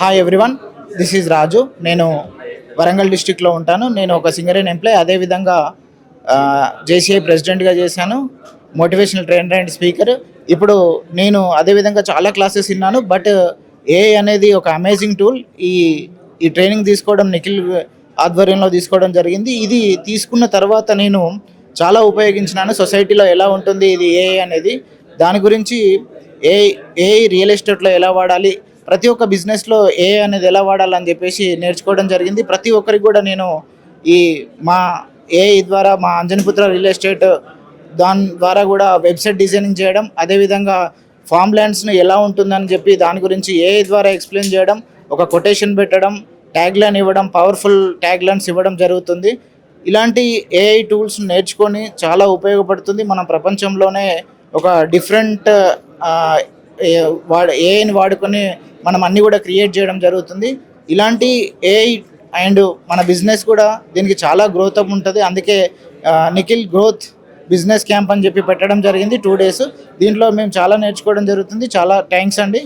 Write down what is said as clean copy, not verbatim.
Hi everyone, this is రాజు. నేను వరంగల్ డిస్టిక్లో ఉంటాను. నేను ఒక సింగరేన్ ఎంప్లాయ్. అదేవిధంగా జేసీఐ ప్రెసిడెంట్గా చేశాను, మోటివేషనల్ ట్రైనర్ అండ్ స్పీకర్. ఇప్పుడు నేను అదేవిధంగా చాలా క్లాసెస్ విన్నాను. బట్ ఏఐ అనేది ఒక అమేజింగ్ టూల్. ఈ ఈ ట్రైనింగ్ తీసుకోవడం నిఖిల్ ఆధ్వర్యంలో తీసుకోవడం జరిగింది. ఇది తీసుకున్న తర్వాత నేను చాలా ఉపయోగించినాను. సొసైటీలో ఎలా ఉంటుంది ఇది ఏఐ అనేది, దాని గురించి ఏఐ ఏఐ రియల్ ఎస్టేట్లో ఎలా వాడాలి, ప్రతి ఒక్క బిజినెస్లో ఏఐ అనేది ఎలా వాడాలని చెప్పేసి నేర్చుకోవడం జరిగింది. ప్రతి ఒక్కరికి కూడా నేను ఈ మా ఏఐ ద్వారా మా అంజనిపుత్ర రియల్ ఎస్టేట్ దాని ద్వారా కూడా వెబ్సైట్ డిజైనింగ్ చేయడం, అదేవిధంగా ఫామ్ ల్యాండ్స్ను ఎలా ఉంటుందని చెప్పి దాని గురించి ఏఐ ద్వారా ఎక్స్ప్లెయిన్ చేయడం, ఒక కొటేషన్ పెట్టడం, ట్యాగ్ లైన్ ఇవ్వడం, పవర్ఫుల్ ట్యాగ్ లైన్స్ ఇవ్వడం జరుగుతుంది. ఇలాంటి ఏఐ టూల్స్ నేర్చుకొని చాలా ఉపయోగపడుతుంది. మన ప్రపంచంలోనే ఒక డిఫరెంట్ ఏఐని వాడుకొని మనం అన్నీ కూడా క్రియేట్ చేయడం జరుగుతుంది. ఇలాంటి ఏఐ అండ్ మన బిజినెస్ కూడా దీనికి చాలా గ్రోత్ అప్ ఉంటుంది. అందుకే నిఖిల్ గ్రోత్ బిజినెస్ క్యాంప్ అని చెప్పి పెట్టడం జరిగింది 2 days. దీంట్లో మేము చాలా నేర్చుకోవడం జరుగుతుంది. చాలా థ్యాంక్స్ అండి.